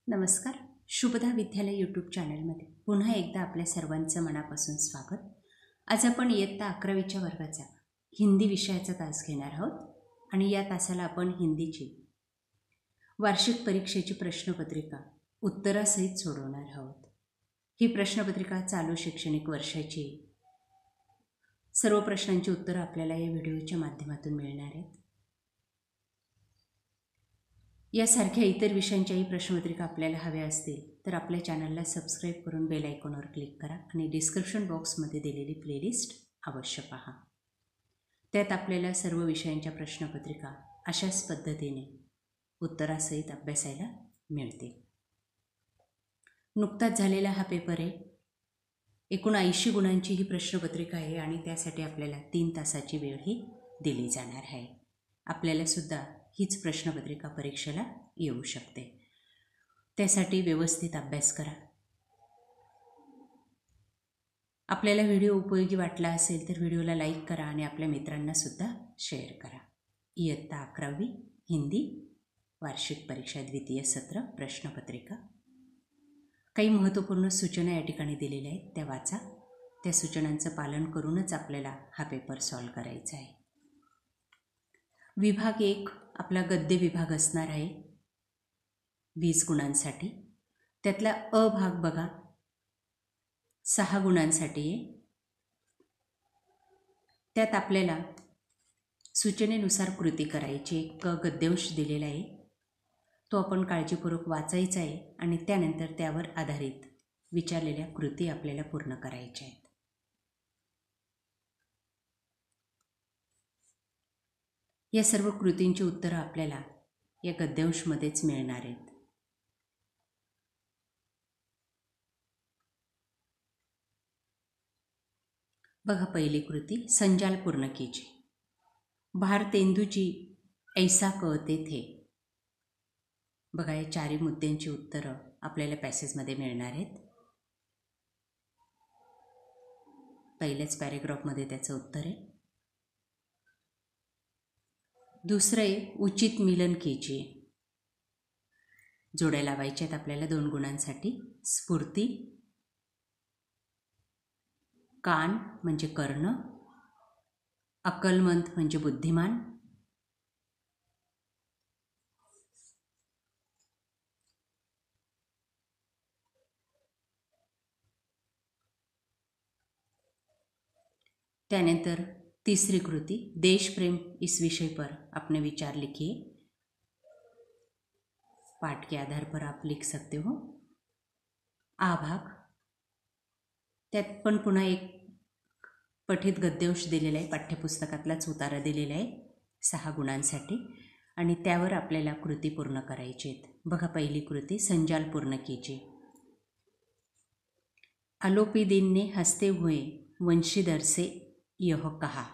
नमस्कार. शुभदा विद्यालय यूट्यूब चॅनलमध्ये पुन्हा एकदा आपल्या सर्वांचं मनापासून स्वागत. आज आपण इयत्ता 11वीच्या वर्गाचा हिंदी विषयाचा तास घेणार आहोत आणि या तासाला आपण हिंदीची वार्षिक परीक्षेची प्रश्नपत्रिका उत्तरासहित सोडवणार आहोत. ही प्रश्नपत्रिका चालू शैक्षणिक वर्षाची सर्व प्रश्नांची उत्तरं आपल्याला या व्हिडिओच्या माध्यमातून मिळणार आहेत. यासारख्या इतर विषयांच्याही प्रश्नपत्रिका आपल्याला हव्या असतील तर आपल्या चॅनलला सबस्क्राईब करून बेल आयकॉनवर क्लिक करा आणि डिस्क्रिप्शन बॉक्समध्ये दिलेली प्लेलिस्ट अवश्य पहा. त्यात आपल्याला सर्व विषयांच्या प्रश्नपत्रिका अशाच पद्धतीने उत्तरासहित अभ्यासायला मिळतील. नुकताच झालेला हा पेपर आहे. एकूण 80 गुणांची ही प्रश्नपत्रिका आहे आणि त्यासाठी आपल्याला 3 तासाची वेळही दिली जाणार आहे. आपल्याला सुद्धा हीच प्रश्नपत्रिका परीक्षेला येऊ शकते. त्यासाठी व्यवस्थित अभ्यास करा. आपल्याला व्हिडिओ उपयोगी वाटला असेल तर व्हिडिओला लाईक करा आणि आपल्या मित्रांना सुद्धा शेअर करा. इयत्ता 11वी हिंदी वार्षिक परीक्षा द्वितीय सत्र प्रश्नपत्रिका. काही महत्त्वपूर्ण सूचना या ठिकाणी दिलेल्या आहेत, त्या वाचा. त्या सूचनांचं पालन करूनच आपल्याला हा पेपर सॉल्व करायचा आहे. विभाग 1 आपला गद्य विभाग असणार आहे 20 गुणांसाठी. त्यातला अ भाग बघा 6 गुणांसाठी आहे. त्यात आपल्याला सूचनेनुसार कृती करायची. एक गद्यांश दिलेला आहे, तो आपण काळजीपूर्वक वाचायचा आहे आणि त्यानंतर त्यावर आधारित विचारलेल्या कृती आपल्याला पूर्ण करायच्या आहेत. या सर्व कृतींची उत्तरं आपल्याला या गद्यांशमध्येच मिळणार आहेत. बघा पहिली कृती, संजाल पूर्ण कीजिए. बाहर तेंदूजी ऐसा कहते थे. बघा या 4 मुद्द्यांची उत्तरं आपल्याला पॅसेजमध्ये मिळणार आहेत. पहिल्याच पॅरेग्राफमध्ये त्याचं उत्तर आहे. दुसरे उचित मिलन कीजिए. जोड्या लावायच्या आहेत आपल्याला 2 गुणांसाठी. स्फूर्ती, कान म्हणजे कर्ण, अक्कलमंद म्हणजे बुद्धिमान, त्यानंतर तीसरी कृति देश प्रेम इस विषय पर अपने विचार लिखिए. पाठ के आधार पर आप लिख सकते हो. आ भाग त्यात पण पुन्हा एक पठित गद्यांश दिलेला आहे, पाठ्यपुस्तकातलाच उतारा दिलेला आहे 6 गुणांसाठी आणि त्यावर आपल्याला कृती पूर्ण करायची आहेत. बघा पहिली कृती, संजाल पूर्ण कीजिए. आलोपी दिन ने हंसते हुए वंशीधर से यह कहा.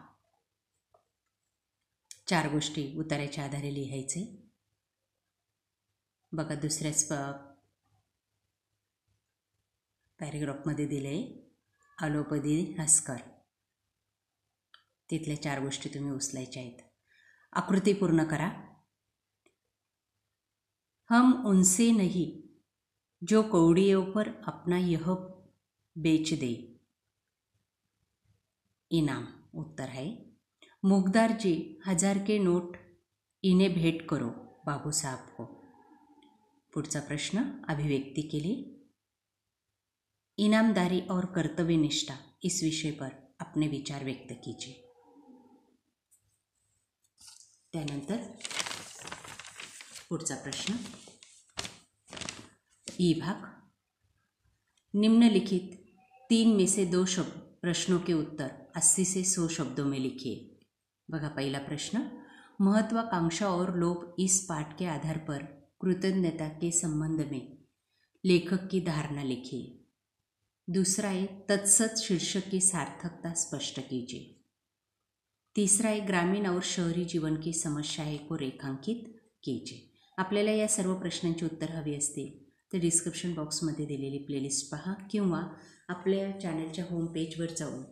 4 गोष्टी उतार्याच्या आधारे लिहायचे. बघा दुसऱ्याच पॅरेग्राफमध्ये दिले आलोपदी हसकर. तिथल्या 4 गोष्टी तुम्ही उचलायच्या आहेत. आकृती पूर्ण करा. हम उनसे नहीं जो कौड़ियों पर अपना यह बेच दे. इनाम उत्तर है मुखदार जी 1000 के नोट इन्हें भेंट करो बाबू साहब को. पुढचा प्रश्न, अभिव्यक्ति के लिए इनामदारी और कर्तव्य निष्ठा इस विषय पर अपने विचार व्यक्त कीजिए. त्यानंतर पुढचा प्रश्न, ई भाग, निम्नलिखित 3 में से 2 प्रश्नों के उत्तर 80 से 100 शब्दों में लिखिए. बघा पहिला प्रश्न, महत्वाकांक्षा और लोभ इस पाठ के आधार पर कृतज्ञता के संबंध में लेखक की धारणा लिखिए. दूसरा है तत्सत शीर्षक की सार्थकता स्पष्ट कीजिए. तीसरा है ग्रामीण और शहरी जीवन की समस्याएं को रेखांकित कीजिए. आपल्याला या सर्व प्रश्नांची उत्तर हवी असतील तर डिस्क्रिप्शन बॉक्समध्ये दिलेली प्लेलिस्ट पहा किंवा आपल्या चॅनलच्या होम पेजवर जाऊन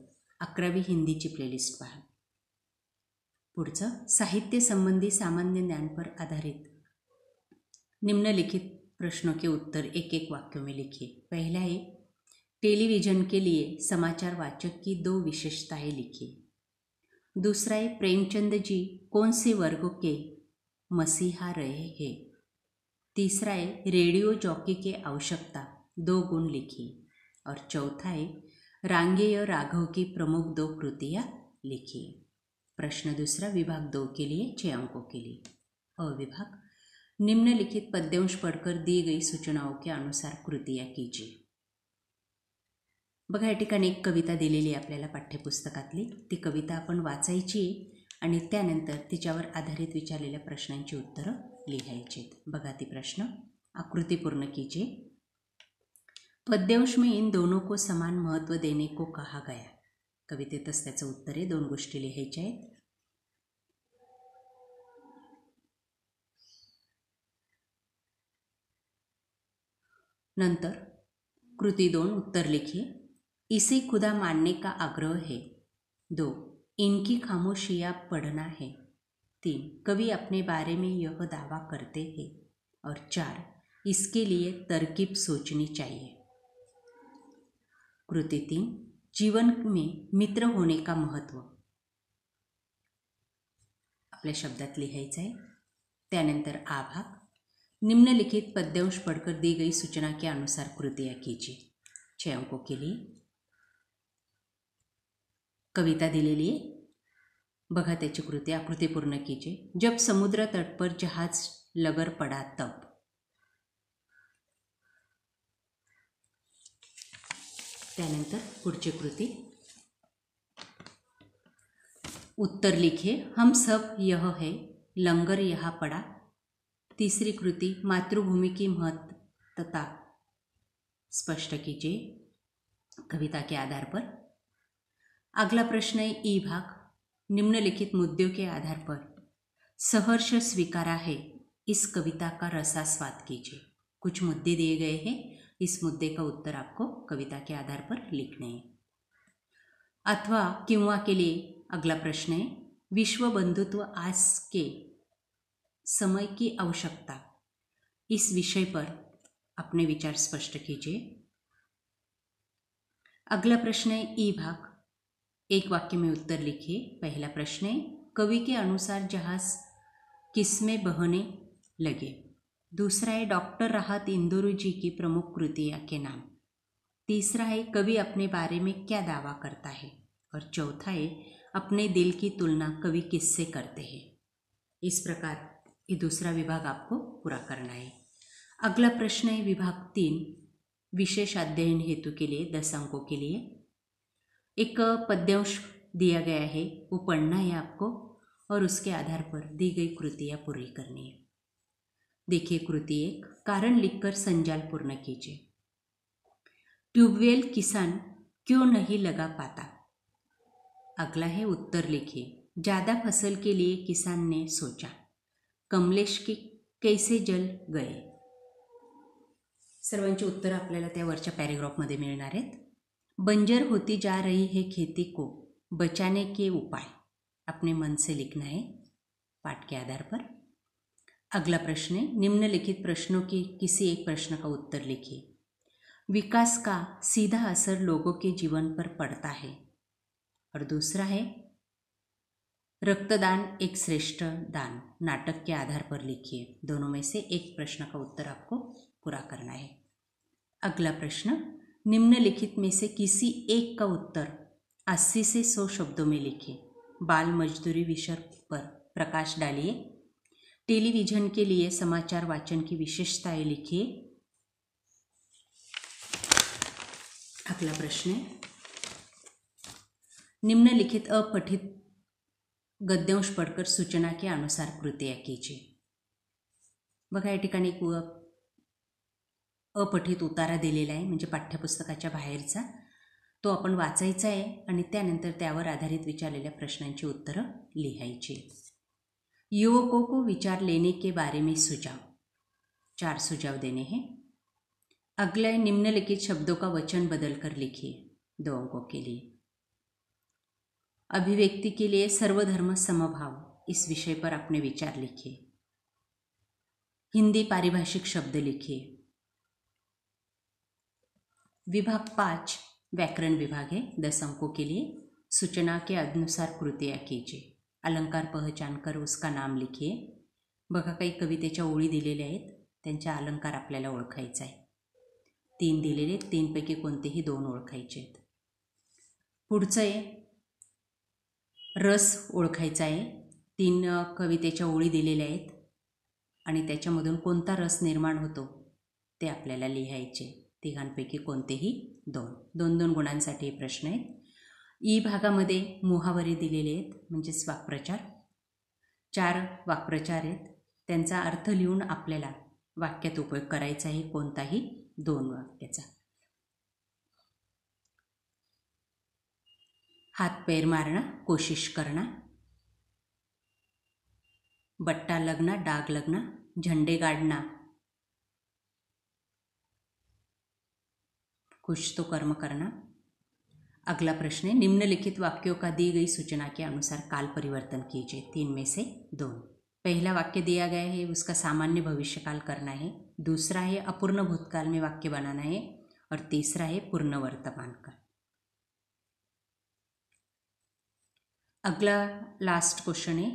11वी हिंदीची प्लेलिस्ट पहा. पुढचं, साहित्य संबंधी सामान्य ज्ञान पर आधारित निम्नलिखित प्रश्नों के उत्तर एक एक वाक्यों में लिखिए। पहला है, टेलीविजन के लिए समाचार वाचक की 2 विशेषताएं लिखिए। दूसरा है, प्रेमचंद जी कौन से वर्ग के मसीहा रहे हैं। तीसरा है, रेडियो जॉकी के आवश्यकता 2 गुण लिखिए। और चौथा है, रांगेय राघव की प्रमुख 2 कृतियाँ लिखिए। प्रश्न दूसरा, विभाग 2 के लिए 6 अंकों के लिए। अ विभाग, निम्नलिखित पद्यांश पढ़कर दी गई सूचनाओं के अनुसार कृतियाँ कीजिए। बघा, या ठिकाणी एक कविता दिलेली आहे आपल्याला पाठ्यपुस्तकातली। ती कविता आपण वाचायची आणि त्यानंतर तिच्यावर आधारित विचारलेल्या प्रश्नांची उत्तरं लिहायची। बघा ती प्रश्न, आकृति पूर्ण कीजिए। पद्यांश में इन दोनों को समान महत्व देने को कहा गया। कवितेतच त्याचं उत्तर आहे, 2 गोष्टी लिहायच्या आहेत। नंतर कृति 2 उत्तर लिखिए। इसे खुदा मानने का आग्रह है। 2, इनकी खामोशियाँ पढ़ना है। 3, कवि अपने बारे में यह दावा करते हैं। और 4, इसके लिए तरकीब सोचनी चाहिए। कृति 3, जीवन में मित्र होने का महत्व आपल्या शब्दात लिहायचं आहे। त्यानंतर आ भाग, निम्नलिखित पद्यांश पढ़कर दी गई सूचना के अनुसार कृतियाँ कीजिए। 6 अंकों के लिए कविता दिलेली आहे। बघा त्याची कृती, आकृति पूर्ण कीजिए। जब समुद्र तट पर जहाज लगर पड़ा तब। त्यानंतर पुढची कृती, उत्तर लिखिए। हम सब यह है, लंगर यहाँ पड़ा। तीसरी कृति, मातृभूमि की महत्ता स्पष्ट कीजिए कविता के आधार पर। अगला प्रश्न है ई भाग, निम्नलिखित मुद्दों के आधार पर सहर्ष स्वीकारा है, इस कविता का रसास्वाद कीजिए। कुछ मुद्दे दिए गए हैं, इस मुद्दे का उत्तर आपको कविता के आधार पर लिखने हैं। अथवा किंवा के लिए अगला प्रश्न है, विश्व बंधुत्व आज के समय की आवश्यकता, इस विषय पर अपने विचार स्पष्ट कीजिए। अगला प्रश्न है ई भाग, एक वाक्य में उत्तर लिखिए। पहला प्रश्न है, कवि के अनुसार जहाज किसमें बहने लगे। दूसरा है, डॉक्टर राहत इंदुरी जी की प्रमुख कृतियाँ के नाम। तीसरा है, कवि अपने बारे में क्या दावा करता है। और चौथा है, अपने दिल की तुलना कवि किससे करते हैं। इस प्रकार ये दूसरा विभाग आपको पूरा करना है। अगला प्रश्न है विभाग 3, विशेष अध्ययन हेतु के लिए 10 अंकों के लिए। एक पद्यांश दिया गया है, वो पढ़ना है आपको और उसके आधार पर दी गई कृतियाँ पूरी करनी है। देखिए कृति 1, कारण लिखकर संजाल पूर्ण कीजिए। ट्यूबवेल किसान क्यों नहीं लगा पाता। अगला है, उत्तर लिखिए। ज़्यादा फसल के लिए किसान ने सोचा। कमलेश के कैसे जल गए। सर्वांची उत्तर आपल्याला त्या वरच्या पॅरेग्राफमध्ये मिळणार आहेत। बंजर होती जा रही है खेती को बचाने के उपाय, अपने मन से लिखना है पाठ के आधार पर। अगला प्रश्न है, निम्नलिखित प्रश्नों के किसी एक प्रश्न का उत्तर लिखिए। विकास का सीधा असर लोगों के जीवन पर पड़ता है। और दूसरा है, रक्तदान एक श्रेष्ठ दान, नाटक के आधार पर लिखिए। दोनों में से एक प्रश्न का उत्तर आपको पूरा करना है। अगला प्रश्न, निम्नलिखित में से किसी एक का उत्तर 80 से 100 शब्दों में लिखिए। बाल मजदूरी विषय पर प्रकाश डालिए। टेलीविजन के लिए समाचार वाचन की विशेषताएं लिखिए। अगला प्रश्न है, निम्नलिखित अपठित गद्यांश पढ़कर सूचना के अनुसार कृतियाँ कीजिए। बघा या ठिकाणी एक अपठित उतारा दिलेला आहे, म्हणजे पाठ्यपुस्तकाच्या बाहेरचा, तो आपण वाचायचा आहे आणि त्यानंतर त्यावर आधारित विचारलेल्या प्रश्नांची उत्तरं लिहायची। युवकों को विचार लेने के बारे में सुझाव, 4 सुझाव देने हैं। अगला है, निम्नलिखित शब्दों का वचन बदलकर लिखिए, 2 अंकों के लिए। अभिव्यक्ति के लिए सर्वधर्म समभाव, इस विषय पर अपने विचार लिखिए। हिंदी पारिभाषिक शब्द लिखिए। विभाग 5 व्याकरण विभाग है, 10 अंकों के लिए। सूचना के अनुसार कृतियाँ कीजिए। अलंकार पहचान कर उसका नाम लिखिए। बघा काही कवितेच्या ओळी दिलेल्या आहेत, त्यांचा अलंकार आपल्याला ओळखायचा आहे। 3 दिलेले, 3 पैकी कोणतेही 2 ओळखायचे आहेत। पुढचं आहे रस ओळखायचा आहे। 3 कवितेच्या ओळी दिलेल्या आहेत आणि त्याच्यामधून कोणता रस निर्माण होतो ते आपल्याला लिहायचे। तिघांपैकी कोणतेही 2 गुणांसाठी प्रश्न आहेत। ई भागामध्ये मुहावरे दिलेले आहेत, म्हणजेच वाक्प्रचार। 4 वाक्प्रचार आहेत, त्यांचा अर्थ लिहून आपल्याला वाक्यात उपयोग करायचा आहे, कोणताही 2 वाक्याचा। हाथ पैर मारना, कोशिश करना, बट्टा लगना, डाग लगना, झंडे गाड़ना, कुछ तो कर्म करना। अगला प्रश्न है निम्नलिखित वाक्यों का दी गई सूचना के अनुसार काल परिवर्तन कीजिए। 3 में से 2। पहला वाक्य दिया गया है, उसका सामान्य भविष्यकाल करना है। दूसरा है अपूर्ण भूतकाल में वाक्य बनाना है और तीसरा है पूर्ण वर्तमान काल। अगला लास्ट क्वेश्चन है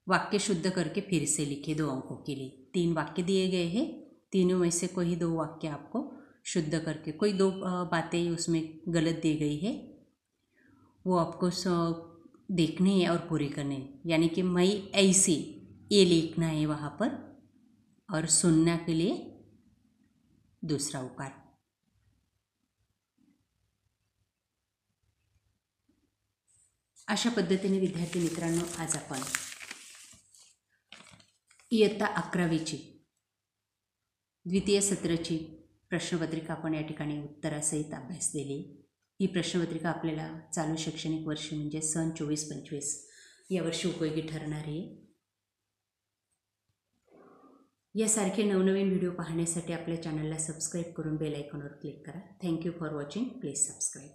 वाक्य शुद्ध करके फिर से लिखे 2 अंकों के लिए। 3 वाक्य दिए गए हैं, तीनों में से कोई 2 वाक्य आपको शुद्ध करके, कोई 2 बातें उसमें गलत दी गई है, वो आपको देखनी है और पूरी करनी है। यानी कि मैं ऐसी ये लिखना है वहाँ पर, और सुनना के लिए दूसरा उकार। अशा पद्धतीने विद्यार्थी मित्रांनो आज आपण इयत्ता 11वीची द्वितीय सत्राची प्रश्नपत्रिका आपण या ठिकाणी उत्तरासहित अभ्यास दिली। ही प्रश्नपत्रिका आपल्याला चालू शैक्षणिक वर्ष म्हणजे सन 24-25 या वर्षी उपयोगी ठरणार आहे। यासारखे नवनवीन व्हिडिओ पाहण्यासाठी आपल्या चॅनलला सबस्क्राईब करून बेल आयकॉनवर क्लिक करा। Thank you for watching, please subscribe.